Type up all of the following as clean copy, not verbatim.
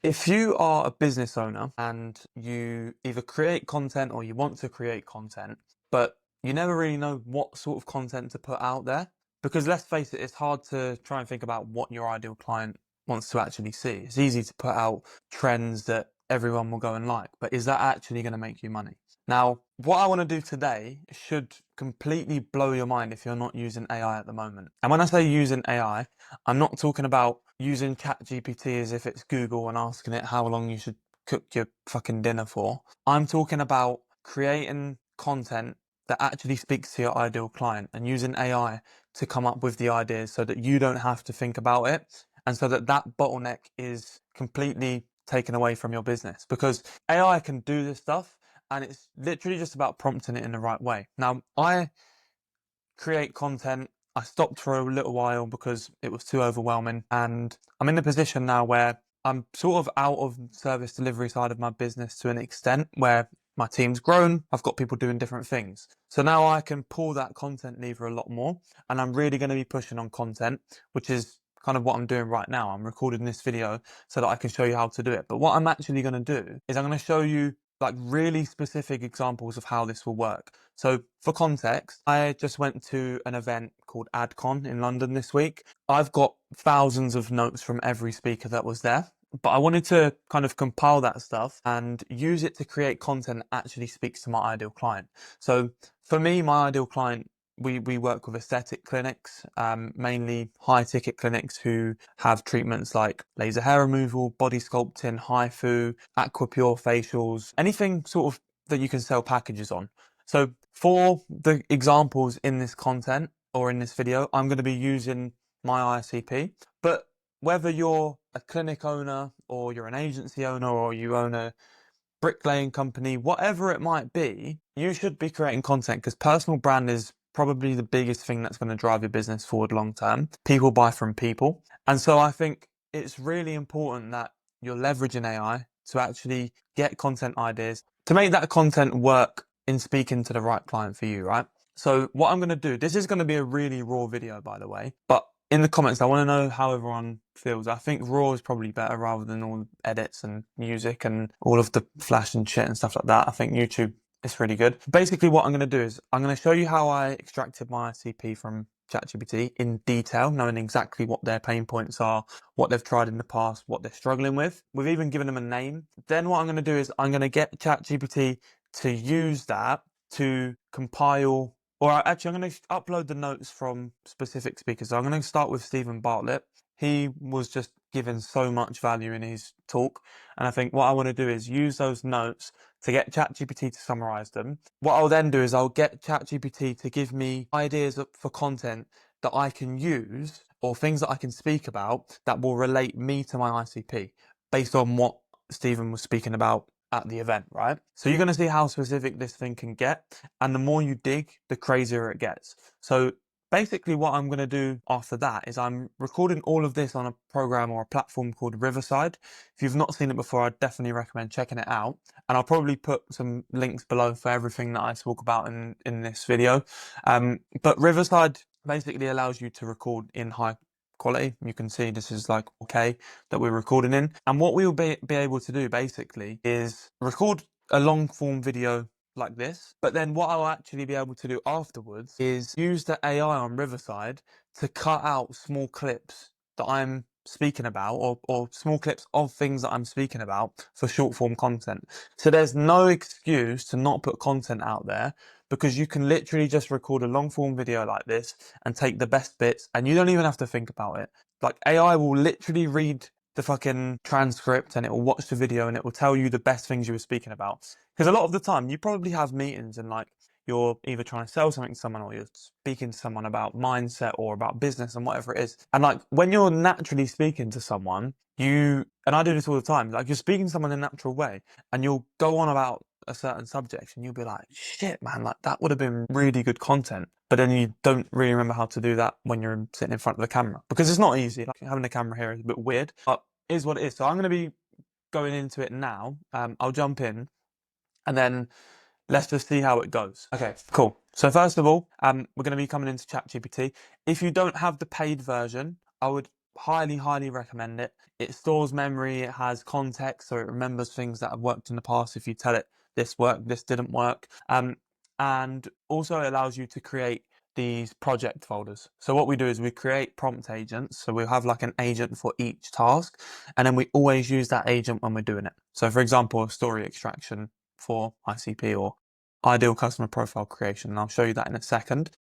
If you are a business owner and you either create content or you want to create content, but you never really know what sort of content to put out there, because let's face it, it's hard to try and think about what your ideal client wants to actually see. It's easy to put out trends that everyone will go and like, but is that actually going to make you money? Now, what I want to do today should completely blow your mind if you're not using AI at the moment. And when I say using AI, I'm not talking about using ChatGPT as if it's Google and asking it how long you should cook your fucking dinner for. I'm talking about creating content that actually speaks to your ideal client and using AI to come up with the ideas so that you don't have to think about it and so that that bottleneck is completely taken away from your business, because AI can do this stuff and it's literally just about prompting it in the right way. Now, I create content. I stopped for a little while because it was too overwhelming, and I'm in a position now where I'm sort of out of service delivery side of my business to an extent where my team's grown. I've got people doing different things. So now I can pull that content lever a lot more, and I'm really going to be pushing on content, which is kind of what I'm doing right now. I'm recording this video so that I can show you how to do it. But what I'm actually going to do is I'm going to show you like really specific examples of how this will work. So for context, I just went to an event called AdCon in London this week. I've got thousands of notes from every speaker that was there, but I wanted to kind of compile that stuff and use it to create content that actually speaks to my ideal client. So for me, my ideal client, we work with aesthetic clinics, mainly high ticket clinics who have treatments like laser hair removal, body sculpting, HIFU, aquapure facials, anything sort of that you can sell packages on. So for the examples in this content or in this video, I'm going to be using my ICP, but whether you're a clinic owner or you're an agency owner or you own a bricklaying company, whatever it might be, you should be creating content because personal brand is probably the biggest thing that's going to drive your business forward long term. People buy from people. And so I think it's really important that you're leveraging AI to actually get content ideas to make that content work in speaking to the right client for you, right? So what I'm going to do, this is going to be a really raw video, by the way, but in the comments, I want to know how everyone feels. I think raw is probably better rather than all the edits and music and all of the flash and shit and stuff like that. I think YouTube is really good. Basically, what I'm going to do is I'm going to show you how I extracted my ICP from ChatGPT in detail, knowing exactly what their pain points are, what they've tried in the past, what they're struggling with. We've even given them a name. Then what I'm going to do is I'm going to get ChatGPT to use that to compile, or actually I'm going to upload the notes from specific speakers. So I'm going to start with Stephen Bartlett. He was just given so much value in his talk. And I think what I want to do is use those notes to get ChatGPT to summarize them. What I'll then do is I'll get ChatGPT to give me ideas for content that I can use or things that I can speak about that will relate me to my ICP based on what Stephen was speaking about at the event, right? So you're going to see how specific this thing can get. And the more you dig, the crazier it gets. So basically what I'm going to do after that is I'm recording all of this on a program or a platform called Riverside. If you've not seen it before, I'd definitely recommend checking it out. And I'll probably put some links below for everything that I talk about in this video. But Riverside basically allows you to record in high quality. You can see this is like okay that we're recording in. And what we'll be able to do basically is record a long form video like this, but then what I'll actually be able to do afterwards is use the AI on Riverside to cut out small clips that I'm speaking about or small clips of things that I'm speaking about for short form content. So there's no excuse to not put content out there because you can literally just record a long form video like this and take the best bits and you don't even have to think about it. Like AI will literally read the fucking transcript and it will watch the video and it will tell you the best things you were speaking about. Because a lot of the time you probably have meetings and like you're either trying to sell something to someone or you're speaking to someone about mindset or about business and whatever it is. And like when you're naturally speaking to someone, and I do this all the time, like you're speaking to someone in a natural way and you'll go on about a certain subject and you'll be like, shit, man, like that would have been really good content. But then you don't really remember how to do that when you're sitting in front of the camera because it's not easy. Like having a camera here is a bit weird, but it is what it is. So I'm going to be going into it now. I'll jump in and then let's just see how it goes. Okay, cool. So first of all, we're going to be coming into ChatGPT. If you don't have the paid version, I would highly recommend it. It stores memory, it has context, so it remembers things that have worked in the past if you tell it this worked, this didn't work. And also it allows you to create these project folders. So what we do is we create prompt agents. So we'll have like an agent for each task, and then we always use that agent when we're doing it. So for example, story extraction for ICP or ideal customer profile creation. And I'll show you that in a second.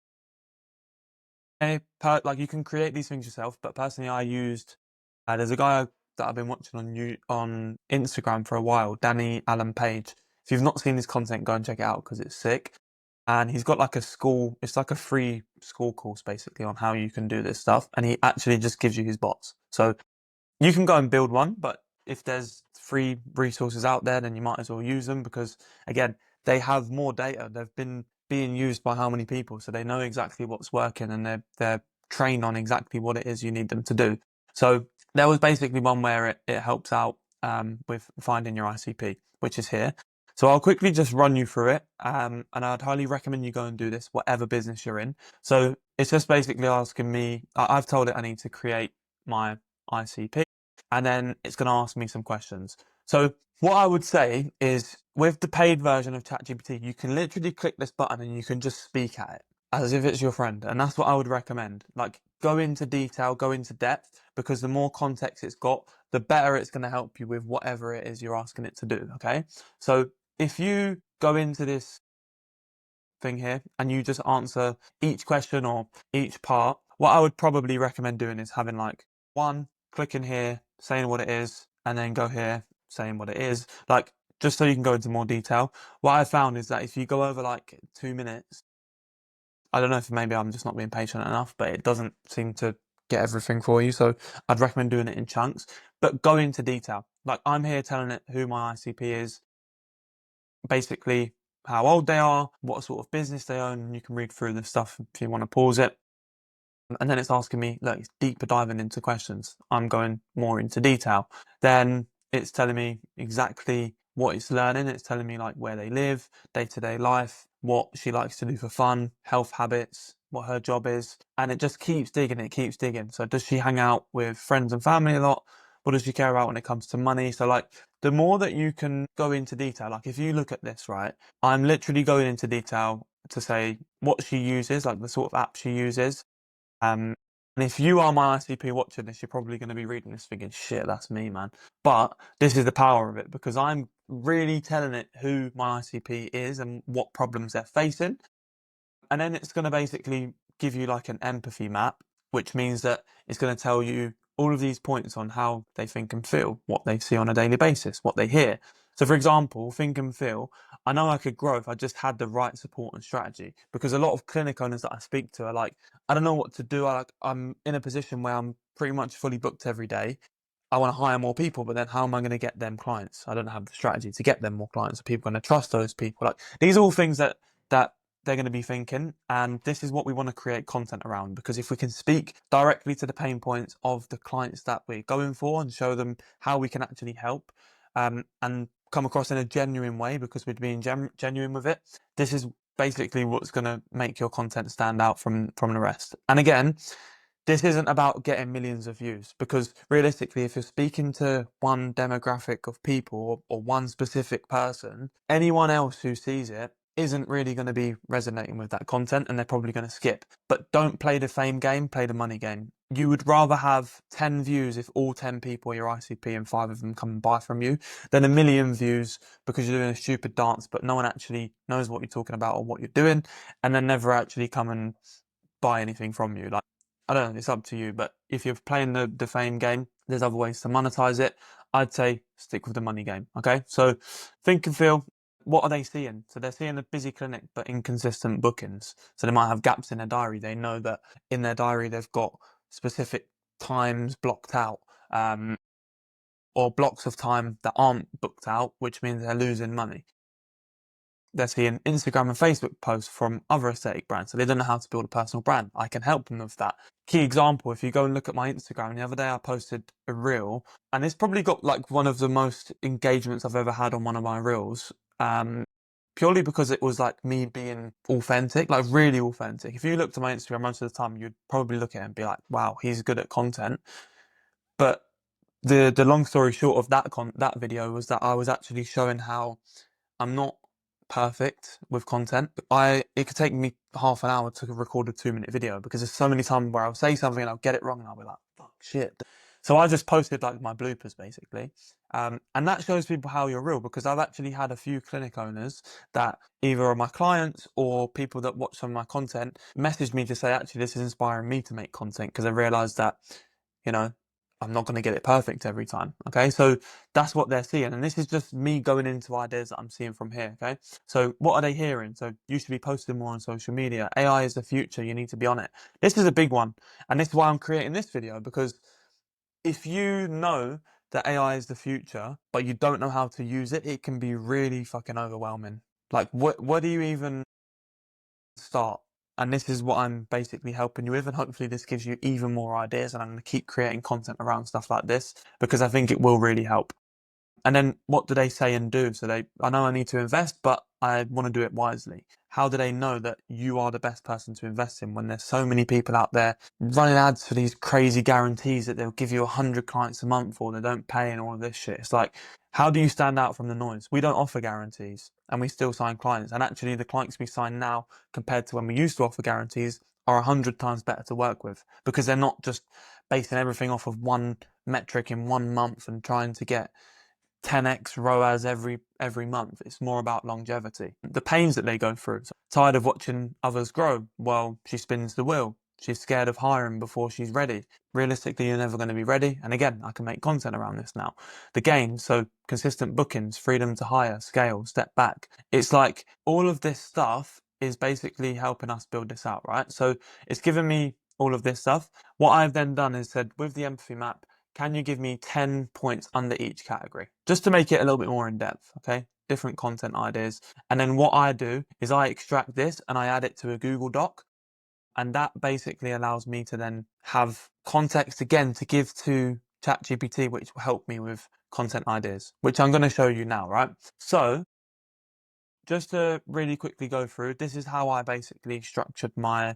Like you can create these things yourself, but personally I used, there's a guy that I've been watching on Instagram for a while, Danny Allen Page. If you've not seen his content, go and check it out because it's sick. And he's got like a school, it's like a free school course basically on how you can do this stuff. And he actually just gives you his bots. So you can go and build one, but if there's free resources out there, then you might as well use them because, again, they have more data. They've been being used by how many people, so they know exactly what's working and they're trained on exactly what it is you need them to do. So there was basically one where it helps out with finding your ICP, which is here. So I'll quickly just run you through it, and I'd highly recommend you go and do this, whatever business you're in. So it's just basically asking me, I've told it I need to create my ICP, and then it's going to ask me some questions. So what I would say is with the paid version of ChatGPT, you can literally click this button and you can just speak at it as if it's your friend. And that's what I would recommend. Like go into detail, go into depth, because the more context it's got, the better it's going to help you with whatever it is you're asking it to do. Okay. So if you go into this thing here and you just answer each question or each part, what I would probably recommend doing is having like one, click in here, saying what it is, and then go here, saying what it is, like just so you can go into more detail. What I found is that if you go over like 2 minutes, I don't know if maybe I'm just not being patient enough, but it doesn't seem to get everything for you. So I'd recommend doing it in chunks, but go into detail. Like I'm here telling it who my ICP is, basically how old they are, what sort of business they own, and you can read through the stuff if you want to pause it. And then it's asking me, look, it's deeper diving into questions. I'm going more into detail. Then it's telling me exactly what it's learning. It's telling me like where they live, day-to-day life, what she likes to do for fun, health habits, what her job is. And it just keeps digging, it keeps digging. So does she hang out with friends and family a lot? What does she care about when it comes to money? So like the more that you can go into detail, like if you look at this, right, I'm literally going into detail to say what she uses, like the sort of app she uses. And if you are my ICP watching this, you're probably going to be reading this thinking, shit, that's me, man. But this is the power of it because I'm really telling it who my ICP is and what problems they're facing. And then it's going to basically give you like an empathy map, which means that it's going to tell you all of these points on how they think and feel, what they see on a daily basis, what they hear. So, for example, think and feel, I know I could grow if I just had the right support and strategy. Because a lot of clinic owners that I speak to are like, I don't know what to do. I'm in a position where I'm pretty much fully booked every day. I want to hire more people, but then how am I going to get them clients? I don't have the strategy to get them more clients. Are people going to trust those people? Like these are all things that they're going to be thinking, and this is what we want to create content around, because if we can speak directly to the pain points of the clients that we're going for and show them how we can actually help, and come across in a genuine way because we're being genuine with it, this is basically what's going to make your content stand out from the rest. And again, this isn't about getting millions of views, because realistically, if you're speaking to one demographic of people or one specific person, anyone else who sees it isn't really going to be resonating with that content and they're probably going to skip. But don't play the fame game, play the money game. You would rather have 10 views if all 10 people are your ICP and 5 of them come and buy from you than a million views because you're doing a stupid dance but no one actually knows what you're talking about or what you're doing, and then never actually come and buy anything from you. Like, I don't know, it's up to you, but if you're playing the fame game, there's other ways to monetize it. I'd say stick with the money game, okay? So think and feel, what are they seeing? So they're seeing a busy clinic, but inconsistent bookings. So they might have gaps in their diary. They know that in their diary, they've got specific times blocked out, or blocks of time that aren't booked out, which means they're losing money. They're seeing Instagram and Facebook posts from other aesthetic brands, so they don't know how to build a personal brand. I can help them with that. Key example, if you go and look at my Instagram, the other day I posted a reel, and it's probably got like one of the most engagements I've ever had on one of my reels, purely because it was like me being authentic, like really authentic. If you looked at my Instagram most of the time, you'd probably look at it and be like, wow, he's good at content. But the long story short of that video was that I was actually showing how I'm not perfect with content. It could take me half an hour to record a 2-minute video because there's so many times where I'll say something and I'll get it wrong and I'll be like, fuck shit. So I just posted like my bloopers basically. And that shows people how you're real, because I've actually had a few clinic owners that either are my clients or people that watch some of my content message me to say, actually, this is inspiring me to make content because I realized that, you know, I'm not going to get it perfect every time. Okay. So that's what they're seeing. And this is just me going into ideas that I'm seeing from here. Okay. So what are they hearing? So you should be posting more on social media. AI is the future. You need to be on it. This is a big one. And this is why I'm creating this video, because if you know that AI is the future, but you don't know how to use it, it can be really fucking overwhelming. Like, what do you even start? And this is what I'm basically helping you with, and hopefully this gives you even more ideas, and I'm going to keep creating content around stuff like this because I think it will really help. And then what do they say and do? So I know I need to invest, but I want to do it wisely. How do they know that you are the best person to invest in when there's so many people out there running ads for these crazy guarantees that they'll give you 100 clients a month or they don't pay and all of this shit? It's like, how do you stand out from the noise? We don't offer guarantees and we still sign clients. And actually the clients we sign now compared to when we used to offer guarantees are 100 times better to work with, because they're not just basing everything off of one metric in 1 month and trying to get 10x ROAS every month. It's more about longevity. The pains that they go through. So, tired of watching others grow? Well, she spins the wheel. She's scared of hiring before she's ready. Realistically, you're never going to be ready. And again, I can make content around this now. The gains, so consistent bookings, freedom to hire, scale, step back. It's like all of this stuff is basically helping us build this out, right? So it's given me all of this stuff. What I've then done is said, with the empathy map, can you give me 10 points under each category? Just to make it a little bit more in depth, okay? Different content ideas. And then what I do is I extract this and I add it to a Google Doc. And that basically allows me to then have context again to give to ChatGPT, which will help me with content ideas, which I'm going to show you now, right? So just to really quickly go through, this is how I basically structured my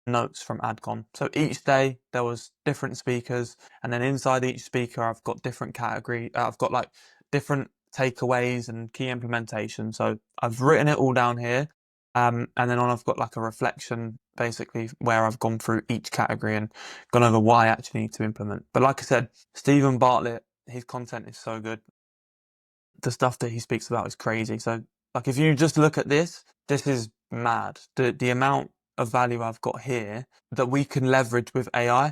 notes from AdCon. So each day there was different speakers, and then inside each speaker I've got different category. I've got like different takeaways and key implementation. So I've written it all down here, and then I've got like a reflection basically where I've gone through each category and gone over why I actually need to implement. But like I said, Stephen Bartlett, his content is so good. The stuff that he speaks about is crazy. So like if you just look at this is mad. The amount of value I've got here that we can leverage with AI,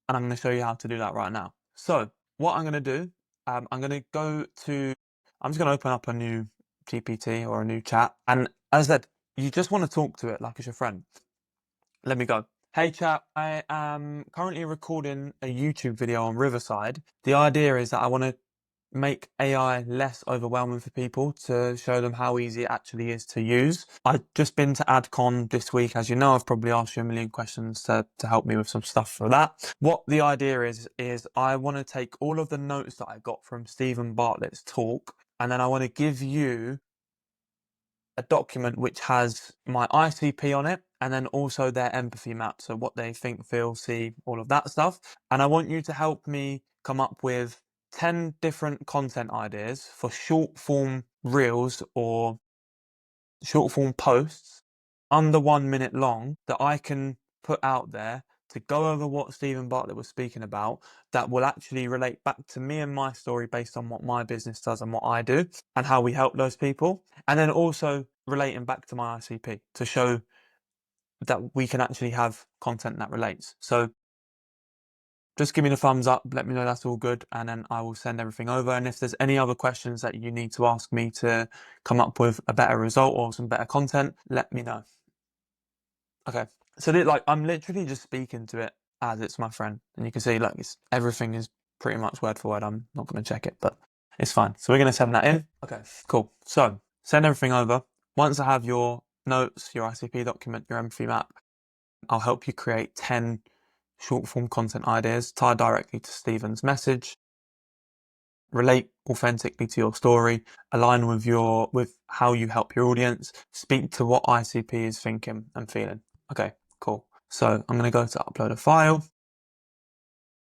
and I'm going to show you how to do that right now. So what I'm going to do, I'm just going to open up a new GPT or a new chat, and as I said, you just want to talk to it like it's your friend. Let me go. Hey chat, I am currently recording a YouTube video on Riverside. The idea is that I want to make AI less overwhelming for people, to show them how easy it actually is to use. I've just been to AdCon this week. As you know, I've probably asked you a million questions to help me with some stuff for that. What the idea is I want to take all of the notes that I got from Stephen Bartlett's talk, and then I want to give you a document which has my ICP on it, and then also their empathy map, so what they think, feel, see, all of that stuff. And I want you to help me come up with 10 different content ideas for short form reels or short form posts under 1 minute long that I can put out there to go over what Stephen Bartlett was speaking about, that will actually relate back to me and my story based on what my business does and what I do and how we help those people. And then also relating back to my ICP to show that we can actually have content that relates. So just give me the thumbs up, let me know that's all good, and then I will send everything over. And if there's any other questions that you need to ask me to come up with a better result or some better content, let me know. Okay, so like I'm literally just speaking to it as it's my friend, and you can see like everything is pretty much word for word. I'm not going to check it, but it's fine. So we're going to send that in. Okay, cool. So send everything over. Once I have your notes, your ICP document, your empathy map, I'll help you create 10 short form content ideas tied directly to Stephen's message, relate authentically to your story, align with how you help your audience, speak to what ICP is thinking and feeling. Okay, cool. So I'm going to go to upload a file,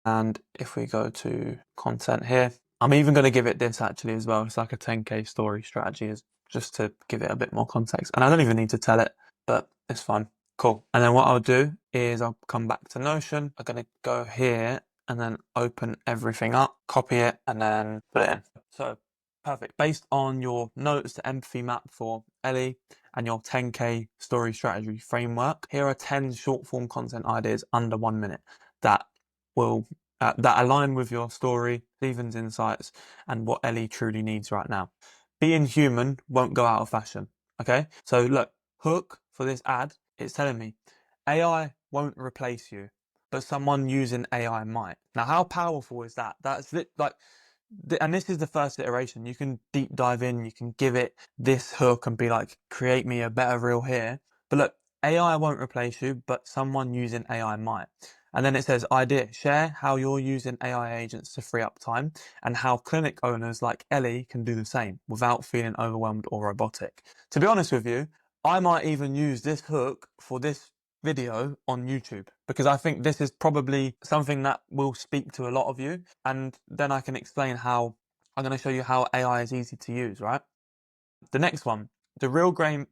And if we go to content here, I'm even going to give it this actually as well. It's like a 10K story strategy, is just to give it a bit more context. And I don't even need to tell it, but it's fine. Cool. And then what I'll do is I'll come back to Notion. I'm going to go here and then open everything up, copy it, and then put it in. So perfect. Based on your notes, the empathy map for Ellie, and your 10K story strategy framework, here are 10 short form content ideas under 1 minute that will that align with your story, Stephen's insights, and what Ellie truly needs right now. Being human won't go out of fashion. Okay, so look, hook for this ad, it's telling me AI won't replace you, but someone using AI might. Now, how powerful is that? That's like, and this is the first iteration. You can deep dive in, you can give it this hook and be like, create me a better reel here. But look, AI won't replace you, but someone using AI might. And then it says, idea, share how you're using AI agents to free up time and how clinic owners like Ellie can do the same without feeling overwhelmed or robotic. To be honest with you, I might even use this hook for this video on YouTube, because I think this is probably something that will speak to a lot of you. And then I can explain how I'm going to show you how AI is easy to use, right? The next one, the real game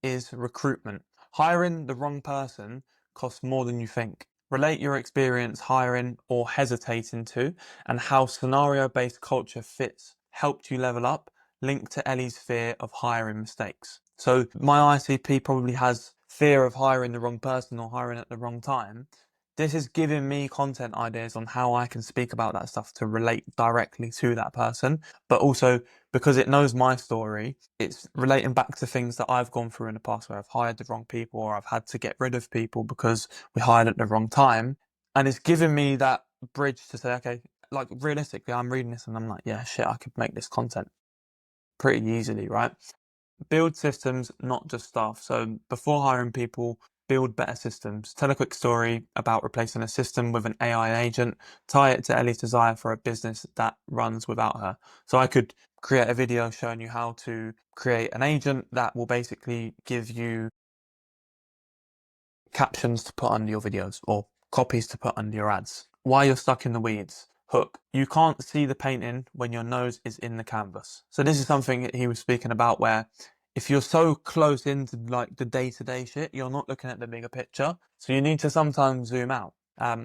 is recruitment. Hiring the wrong person costs more than you think. Relate your experience hiring or hesitating to, and how scenario-based culture fits helped you level up, linked to Ellie's fear of hiring mistakes. So my ICP probably has fear of hiring the wrong person or hiring at the wrong time. This is giving me content ideas on how I can speak about that stuff to relate directly to that person, but also because it knows my story, it's relating back to things that I've gone through in the past where I've hired the wrong people or I've had to get rid of people because we hired at the wrong time. And it's giving me that bridge to say, okay, like realistically, I'm reading this and I'm like, yeah, shit, I could make this content pretty easily, right? Build systems, not just staff. So before hiring people, build better systems. Tell a quick story about replacing a system with an AI agent. Tie it to Ellie's desire for a business that runs without her. So I could create a video showing you how to create an agent that will basically give you captions to put under your videos or copies to put under your ads. Why you're stuck in the weeds. Hook. You can't see the painting when your nose is in the canvas. So this is something he was speaking about where if you're so close into like the day-to-day shit, you're not looking at the bigger picture. So you need to sometimes zoom out.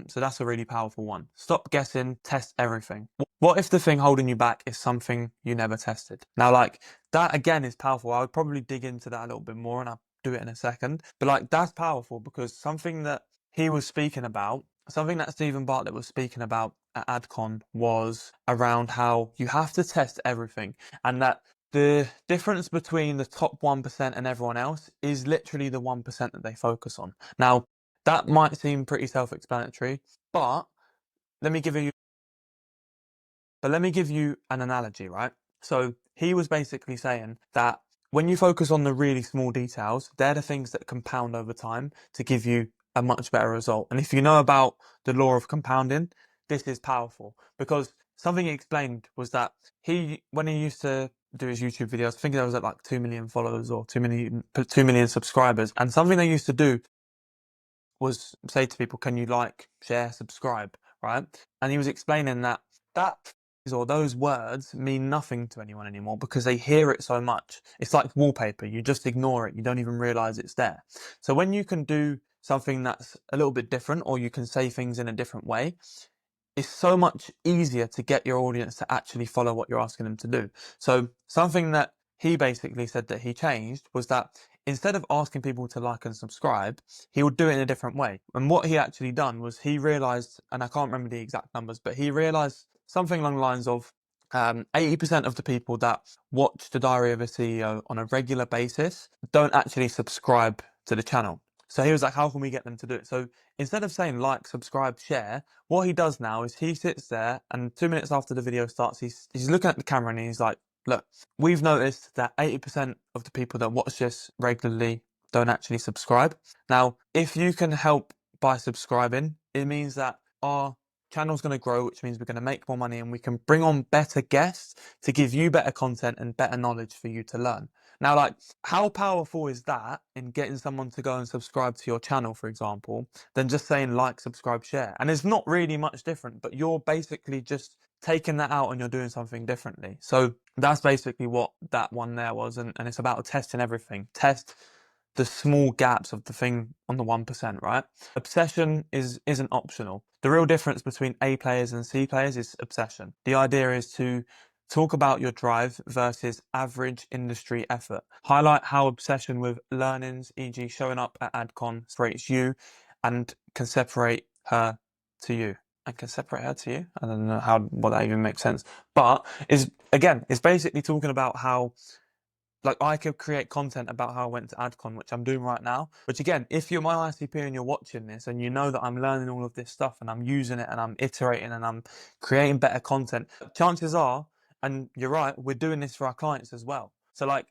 So that's a really powerful one. Stop guessing, test everything. What if the thing holding you back is something you never tested? Now, like that again is powerful. I would probably dig into that a little bit more and I'll do it in a second. But like that's powerful because something that he was speaking about, something that Stephen Bartlett was speaking about at AdCon was around how you have to test everything and that the difference between the top 1% and everyone else is literally the 1% that they focus on. Now, that might seem pretty self-explanatory, but let me give you an analogy, right? So he was basically saying that when you focus on the really small details, they're the things that compound over time to give you a much better result. And if you know about the law of compounding, this is powerful because something he explained was that when he used to do his YouTube videos, I think there was at like 2 million followers or 2 million subscribers. And something they used to do was say to people, can you like, share, subscribe, right? And he was explaining that those words mean nothing to anyone anymore because they hear it so much. It's like wallpaper. You just ignore it. You don't even realize it's there. So when you can do something that's a little bit different or you can say things in a different way, it's so much easier to get your audience to actually follow what you're asking them to do. So something that he basically said that he changed was that instead of asking people to like and subscribe, he would do it in a different way. And what he actually done was he realized, and I can't remember the exact numbers, but he realized something along the lines of 80% of the people that watch The Diary of a CEO on a regular basis don't actually subscribe to the channel. So he was like, how can we get them to do it? So instead of saying like, subscribe, share, what he does now is he sits there and 2 minutes after the video starts, he's looking at the camera and he's like, look, we've noticed that 80% of the people that watch this regularly don't actually subscribe. Now, if you can help by subscribing, it means that our channel's going to grow, which means we're going to make more money and we can bring on better guests to give you better content and better knowledge for you to learn. Now, like, how powerful is that in getting someone to go and subscribe to your channel, for example, than just saying like, subscribe, share? And it's not really much different, but you're basically just taking that out and you're doing something differently. So that's basically what that one there was. And it's about testing everything. Test the small gaps of the thing on the 1%, right? Obsession isn't optional. The real difference between A players and C players is obsession. The idea is to talk about your drive versus average industry effort. Highlight how obsession with learnings, e.g. showing up at AdCon, separates you and can separate her to you. And can separate her to you? I don't know what that even makes sense. But it's basically talking about how, like, I could create content about how I went to AdCon, which I'm doing right now. Which again, if you're my ICP and you're watching this and you know that I'm learning all of this stuff and I'm using it and I'm iterating and I'm creating better content, chances are, and you're right, we're doing this for our clients as well. So like,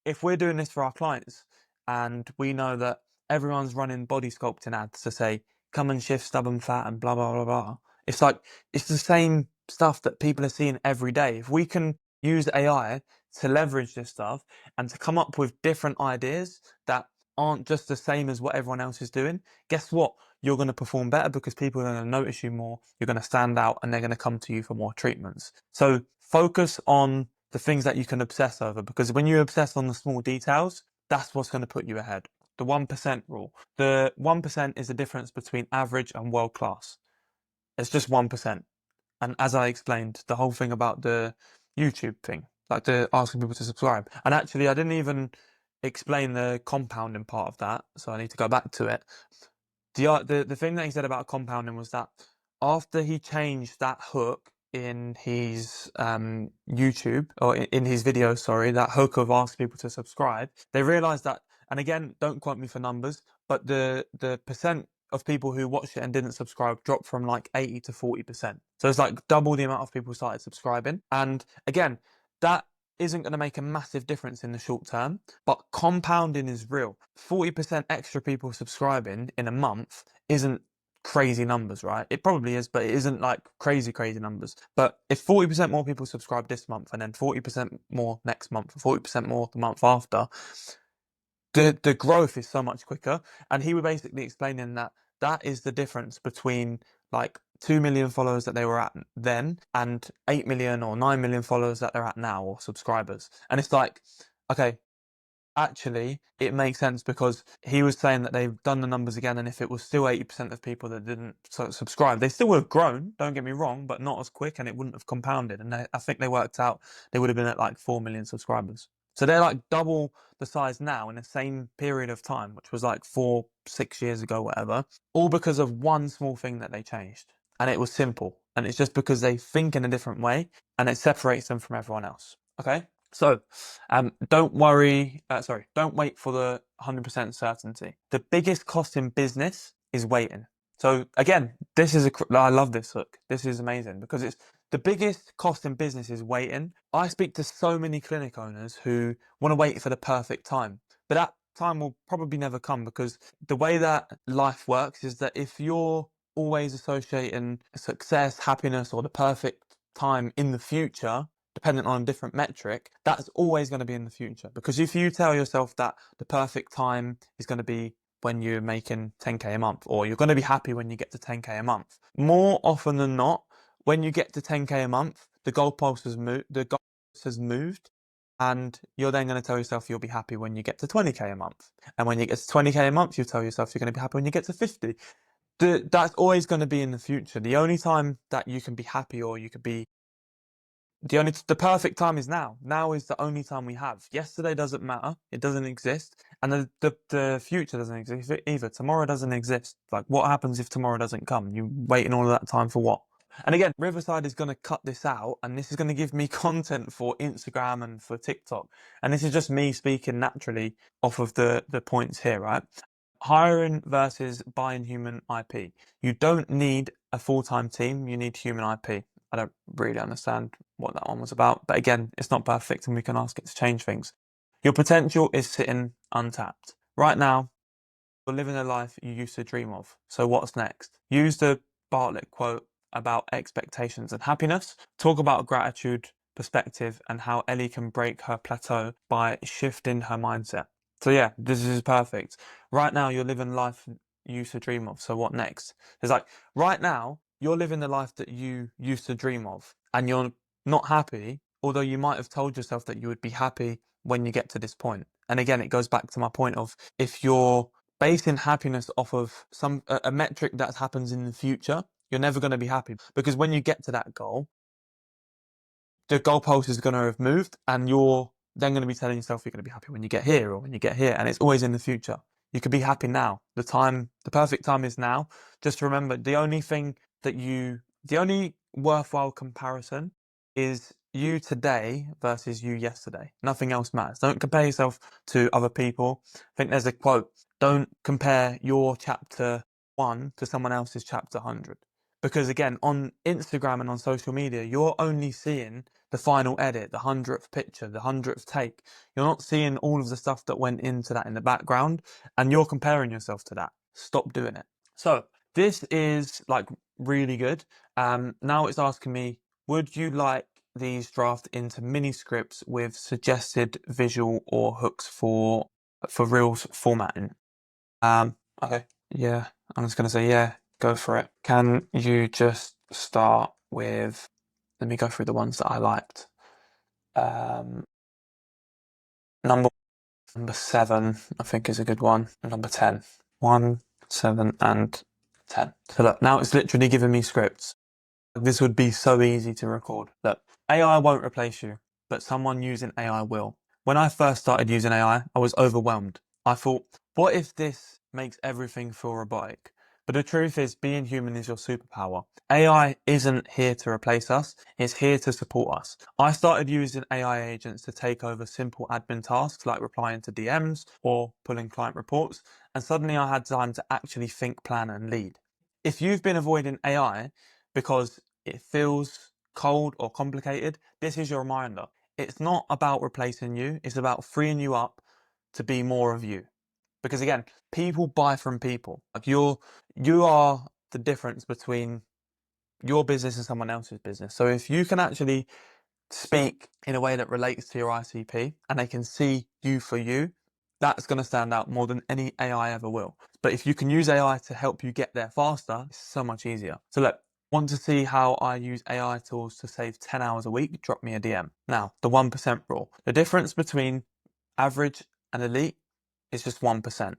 if we're doing this for our clients and we know that everyone's running body sculpting ads to say, come and shift stubborn fat and blah, blah, blah, blah. It's like, it's the same stuff that people are seeing every day. If we can use AI to leverage this stuff and to come up with different ideas that aren't just the same as what everyone else is doing, guess what? You're going to perform better because people are going to notice you more, you're going to stand out, and they're going to come to you for more treatments. So focus on the things that you can obsess over, because when you obsess on the small details, that's what's going to put you ahead. The 1% rule. The 1% is the difference between average and world class. It's just 1%. And as I explained, the whole thing about the YouTube thing, like the asking people to subscribe. And actually, I didn't even explain the compounding part of that, so I need to go back to it. The thing that he said about compounding was that after he changed that hook in his YouTube, or in his video, sorry, that hook of asking people to subscribe, they realized that, and again, don't quote me for numbers, but the percent of people who watched it and didn't subscribe dropped from like 80 to 40%. So it's like double the amount of people started subscribing. And again, that isn't going to make a massive difference in the short term, but compounding is real. 40% extra people subscribing in a month isn't crazy numbers, right? It probably is, but it isn't like crazy numbers. But if 40% more people subscribe this month and then 40% more next month, 40% more the month after, the growth is so much quicker. And he was basically explaining that that is the difference between like 2 million followers that they were at then and 8 million or 9 million followers that they're at now, or subscribers. And it's like, okay, actually, it makes sense, because he was saying that they've done the numbers again, and if it was still 80% of people that didn't subscribe, they still would have grown, don't get me wrong, but not as quick, and it wouldn't have compounded. And I think they worked out they would have been at like 4 million subscribers. So they're like double the size now in the same period of time, which was like 4-6 years ago, whatever, all because of one small thing that they changed. And it was simple. And it's just because they think in a different way, and it separates them from everyone else. Okay? So, don't wait for the 100% certainty. The biggest cost in business is waiting. So again, I love this hook. This is amazing, because it's the biggest cost in business is waiting. I speak to so many clinic owners who want to wait for the perfect time, but that time will probably never come, because the way that life works is that if you're always associating success, happiness, or the perfect time in the future, dependent on a different metric, that's always going to be in the future. Because if you tell yourself that the perfect time is going to be when you're making 10k a month, or you're going to be happy when you get to 10k a month, more often than not, when you get to 10k a month, the goalpost has moved, and you're then going to tell yourself you'll be happy when you get to 20k a month. And when you get to 20k a month, you tell yourself you're going to be happy when you get to 50. That's always going to be in the future. The only time that you can be happy, or you could be the perfect time, is now. Now is the only time we have. Yesterday doesn't matter. It doesn't exist. And the future doesn't exist either. Tomorrow doesn't exist. Like, what happens if tomorrow doesn't come? You waiting all of that time for what? And again, Riverside is going to cut this out, and this is going to give me content for Instagram and for TikTok. And this is just me speaking naturally off of the points here, right? Hiring versus buying human IP. You don't need a full-time team. You need human IP. I don't really understand what that one was about. But again, it's not perfect, and we can ask it to change things. Your potential is sitting untapped. Right now, you're living a life you used to dream of. So what's next? Use the Bartlett quote about expectations and happiness. Talk about gratitude perspective and how Ellie can break her plateau by shifting her mindset. So yeah, this is perfect. Right now, you're living life you used to dream of. So what next? It's like right now, you're living the life that you used to dream of, and you're not happy, although you might have told yourself that you would be happy when you get to this point. And again, it goes back to my point of if you're basing happiness off of a metric that happens in the future, you're never going to be happy because when you get to that goal, the goalpost is going to have moved, and you're then going to be telling yourself you're going to be happy when you get here or when you get here, and it's always in the future. You could be happy now. The perfect time is now. Just remember, the only worthwhile comparison is you today versus you yesterday. Nothing else matters. Don't compare yourself to other people. I think there's a quote: "Don't compare your chapter 1 to someone else's chapter 100." Because again, on Instagram and on social media, you're only seeing the final edit, the 100th picture, the 100th take. You're not seeing all of the stuff that went into that in the background, and you're comparing yourself to that. Stop doing it. So this is like really good. Now it's asking me, would you like these draft into mini scripts with suggested visual or hooks for Reels formatting? Okay. Yeah, I'm just gonna say yeah, go for it. Can you just start with, let me go through the ones that I liked. Um, number number 7, I think is a good one. Number 10. 1, 7, and 10. So look, now it's literally giving me scripts. This would be so easy to record. Look, AI won't replace you, but someone using AI will. When I first started using AI, I was overwhelmed. I thought, what if this makes everything feel robotic? But the truth is, being human is your superpower. AI isn't here to replace us, it's here to support us. I started using AI agents to take over simple admin tasks like replying to DMs or pulling client reports, and suddenly I had time to actually think, plan, and lead. If you've been avoiding AI because it feels cold or complicated, this is your reminder. It's not about replacing you, it's about freeing you up to be more of you. Because again, people buy from people. Like you are the difference between your business and someone else's business. So if you can actually speak in a way that relates to your ICP and they can see you for you, that's going to stand out more than any AI ever will. But if you can use AI to help you get there faster, it's so much easier. So look, want to see how I use AI tools to save 10 hours a week? Drop me a DM. Now, the 1% rule. The difference between average and elite is just 1%.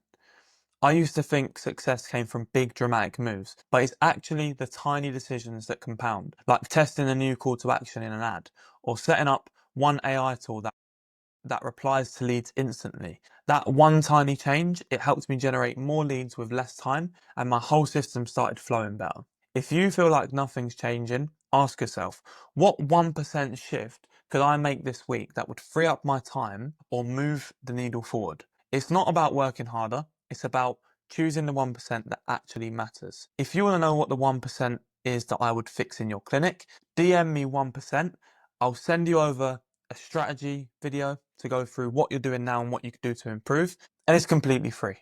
I used to think success came from big dramatic moves, but it's actually the tiny decisions that compound, like testing a new call to action in an ad, or setting up one AI tool that replies to leads instantly. That one tiny change, it helped me generate more leads with less time, and my whole system started flowing better. If you feel like nothing's changing, ask yourself, what 1% shift could I make this week that would free up my time or move the needle forward? It's not about working harder, it's about choosing the 1% that actually matters. If you want to know what the 1% is that I would fix in your clinic, DM me 1%. I'll send you over a strategy video to go through what you're doing now and what you could do to improve, and it's completely free.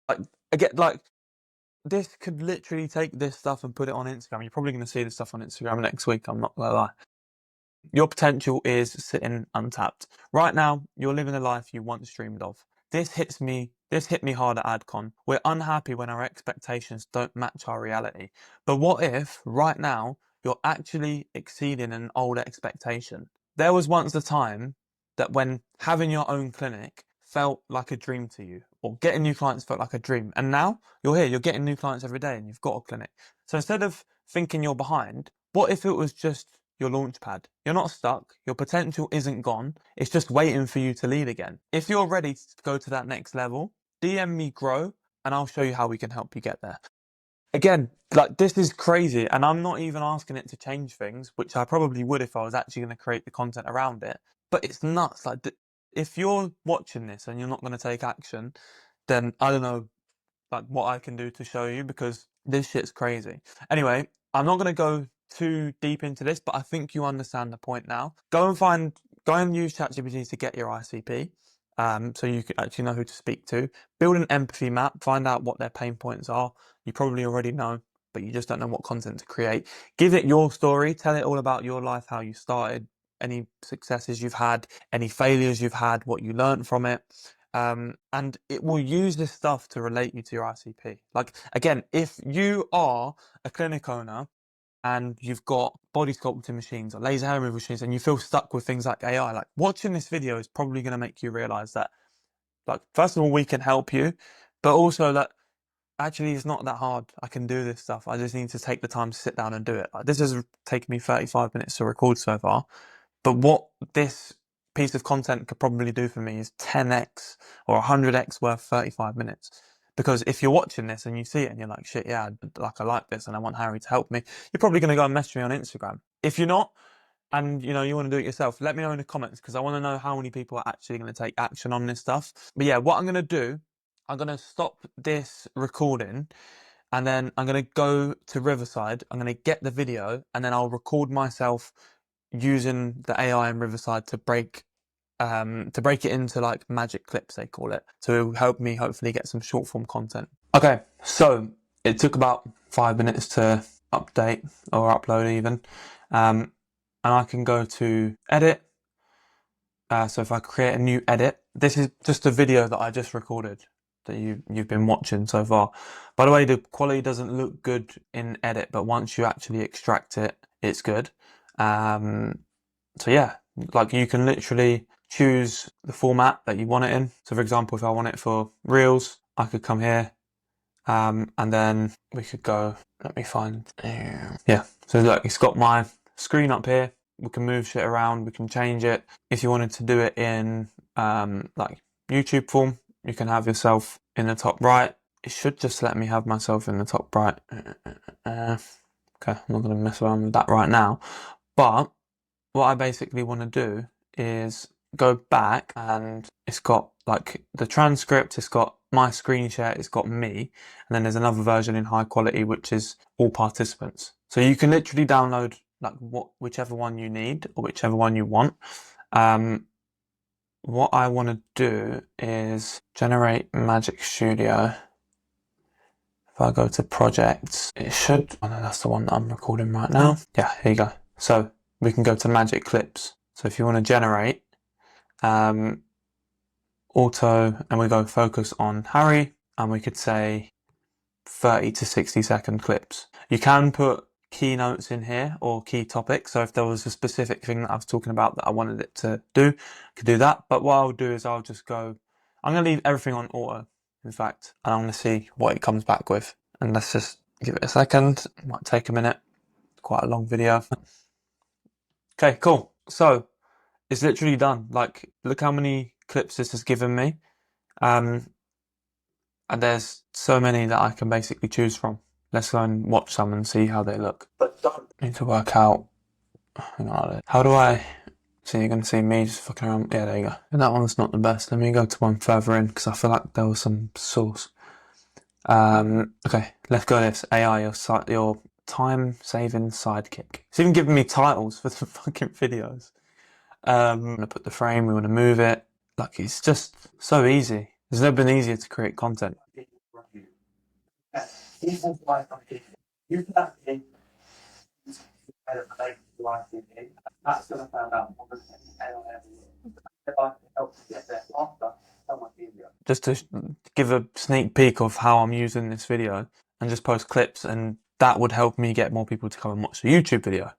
Like again, like this could literally take this stuff and put it on Instagram. You're probably going to see this stuff on Instagram next week. I'm not gonna lie. Your potential is sitting untapped. Right now, you're living the life you once dreamed of. This hit me hard at AdCon. We're unhappy when our expectations don't match our reality. But what if, right now, you're actually exceeding an old expectation? There was once a time that when having your own clinic felt like a dream to you, or getting new clients felt like a dream. And now you're here, you're getting new clients every day and you've got a clinic. So instead of thinking you're behind, what if it was just your launch pad? You're not stuck. Your potential isn't gone. It's just waiting for you to lead again. If you're ready to go to that next level, DM me grow and I'll show you how we can help you get there. Again, like this is crazy, and I'm not even asking it to change things, which I probably would if I was actually going to create the content around it. But it's nuts. Like, if you're watching this and you're not going to take action, then I don't know like what I can do to show you because this shit's crazy. Anyway, I'm not going to go too deep into this, but I think you understand the point now. Go and use ChatGPT to get your ICP. So you can actually know who to speak to. Build an empathy map, find out what their pain points are. You probably already know, but you just don't know what content to create. Give it your story, tell it all about your life, how you started, any successes you've had, any failures you've had, what you learned from it. And it will use this stuff to relate you to your ICP. Like, again, if you are a clinic owner and you've got body sculpting machines or laser hair removal machines and you feel stuck with things like AI, like watching this video is probably going to make you realize that, like, first of all, we can help you, but also that actually it's not that hard. I can do this stuff. I just need to take the time to sit down and do it. Like, this has taken me 35 minutes to record so far, but what this piece of content could probably do for me is 10x or 100x worth 35 minutes. Because if you're watching this and you see it and you're like, shit, yeah, like I like this and I want Harry to help me, you're probably going to go and message me on Instagram. If you're not, and you want to do it yourself, let me know in the comments, because I want to know how many people are actually going to take action on this stuff. But yeah, what I'm going to do, I'm going to stop this recording and then I'm going to go to Riverside. I'm going to get the video and then I'll record myself using the AI in Riverside to break it into like magic clips, they call it, to help me hopefully get some short form content. Okay, so it took about 5 minutes to update or upload even, and I can go to edit. So if I create a new edit, this is just a video that I just recorded that you've been watching so far. By the way, the quality doesn't look good in edit, but once you actually extract it, it's good. So yeah, like you can literally choose the format that you want it in. So for example, if I want it for Reels, I could come here, and then we could go, let me find, yeah. So look, it's got my screen up here. We can move shit around, we can change it. If you wanted to do it in like YouTube form, you can have yourself in the top right. It should just let me have myself in the top right. Okay, I'm not going to mess around with that right now. But what I basically want to do is go back, and it's got like the transcript, it's got my screen share, it's got me, and then there's another version in high quality which is all participants. So you can literally download like whichever one you need or whichever one you want. What I want to do is generate Magic Studio. If I go to projects, it should, oh no, that's the one that I'm recording right now. Yeah, here you go. So we can go to Magic Clips. So if you want to generate auto, and we go focus on Harry, and we could say 30 to 60-second clips. You can put keynotes in here or key topics. So if there was a specific thing that I was talking about that I wanted it to do, I could do that. But what I'll do is I'll just go, I'm going to leave everything on auto, in fact, and I'm going to see what it comes back with. And let's just give it a second. It might take a minute. Quite a long video. Okay, cool. So it's literally done. Like, look how many clips this has given me. And there's so many that I can basically choose from. Let's go and watch some and see how they look. But don't need to work out. Hang on, how do I? So you're gonna see me just fucking around. Yeah, there you go. And that one's not the best. Let me go to one further in because I feel like there was some sauce. Okay, let's go this. AI, your time-saving sidekick. It's even giving me titles for the fucking videos. I'm gonna put the frame. We want to move it. Like, it's just so easy. It's never been easier to create content. Just to give a sneak peek of how I'm using this video and just post clips, and that would help me get more people to come and watch the YouTube video.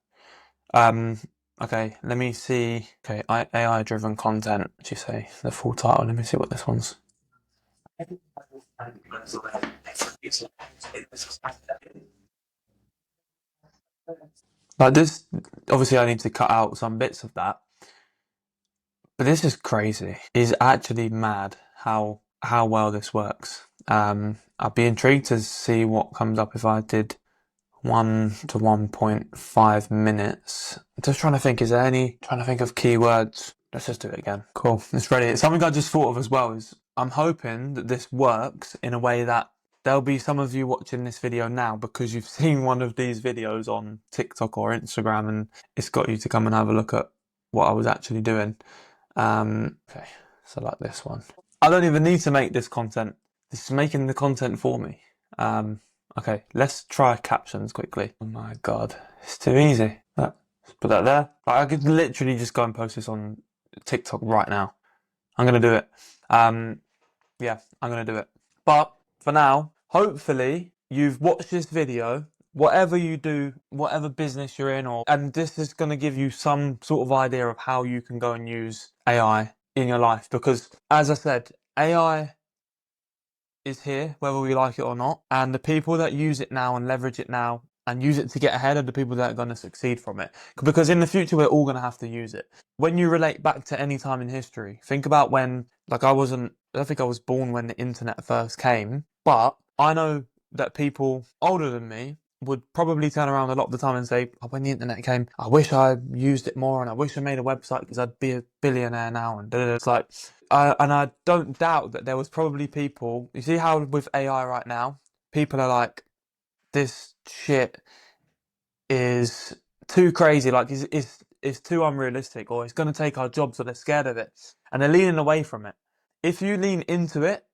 Okay, let me see. Okay, AI driven content. What do you say? The full title. Let me see what this one's. Like this, obviously I need to cut out some bits of that. But this is crazy. It's actually mad how well this works. I'd be intrigued to see what comes up if I did 1 to 1.5 minutes. Just trying to think, trying to think of keywords. Let's just do it again. Cool, it's ready. It's something I just thought of as well, is I'm hoping that this works in a way that there'll be some of you watching this video now because you've seen one of these videos on TikTok or Instagram and it's got you to come and have a look at what I was actually doing. Okay, so like this one. I don't even need to make this content. This is making the content for me. Okay, let's try captions quickly. Oh my God, it's too easy. Look, Put that there. Like, I could literally just go and post this on TikTok right now. I'm gonna do it. Yeah, I'm gonna do it. But for now, hopefully you've watched this video. Whatever you do, whatever business you're in, and this is gonna give you some sort of idea of how you can go and use AI in your life. Because as I said, AI is here, whether we like it or not. And the people that use it now and leverage it now and use it to get ahead are the people that are going to succeed from it. Because in the future, we're all going to have to use it. When you relate back to any time in history, think about when, like, I don't think I was born when the internet first came, but I know that people older than me would probably turn around a lot of the time and say, oh, when the internet came, I wish I used it more and I wish I made a website because I'd be a billionaire now. And it's like, and I don't doubt that there was probably people, you see how with AI right now, people are like, this shit is too crazy, like it's too unrealistic, or it's going to take our jobs, so they're scared of it. And they're leaning away from it. If you lean into it,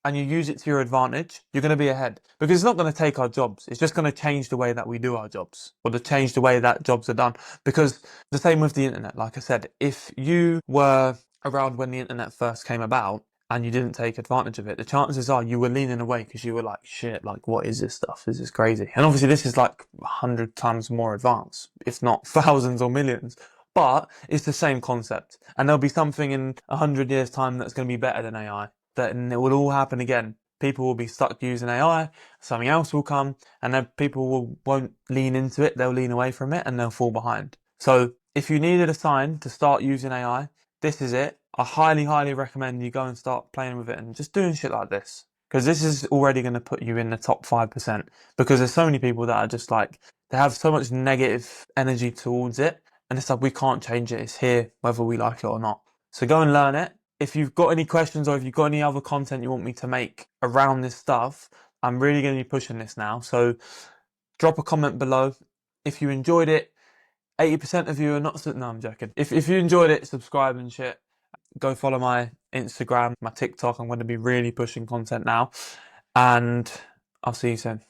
and you use it to your advantage, you're going to be ahead. Because it's not going to take our jobs. It's just going to change the way that we do our jobs, or to change the way that jobs are done. Because the same with the internet, like I said, if you were around when the internet first came about and you didn't take advantage of it, the chances are you were leaning away because you were like, shit, like, what is this stuff? This is crazy. And obviously this is like 100 times more advanced, if not thousands or millions. But it's the same concept. And there'll be something in 100 years' time that's going to be better than AI. Then it will all happen again. People will be stuck using AI, something else will come, and then won't lean into it, they'll lean away from it and they'll fall behind. So if you needed a sign to start using AI, this is it. I highly, highly recommend you go and start playing with it and just doing shit like this. Because this is already going to put you in the top 5%. Because there's so many people that are just like, they have so much negative energy towards it. And it's like, we can't change it. It's here, whether we like it or not. So go and learn it. If you've got any questions or if you've got any other content you want me to make around this stuff, I'm really going to be pushing this now. So drop a comment below. If you enjoyed it, 80% of you are not... No, I'm joking. If you enjoyed it, subscribe and shit. Go follow my Instagram, my TikTok. I'm going to be really pushing content now. And I'll see you soon.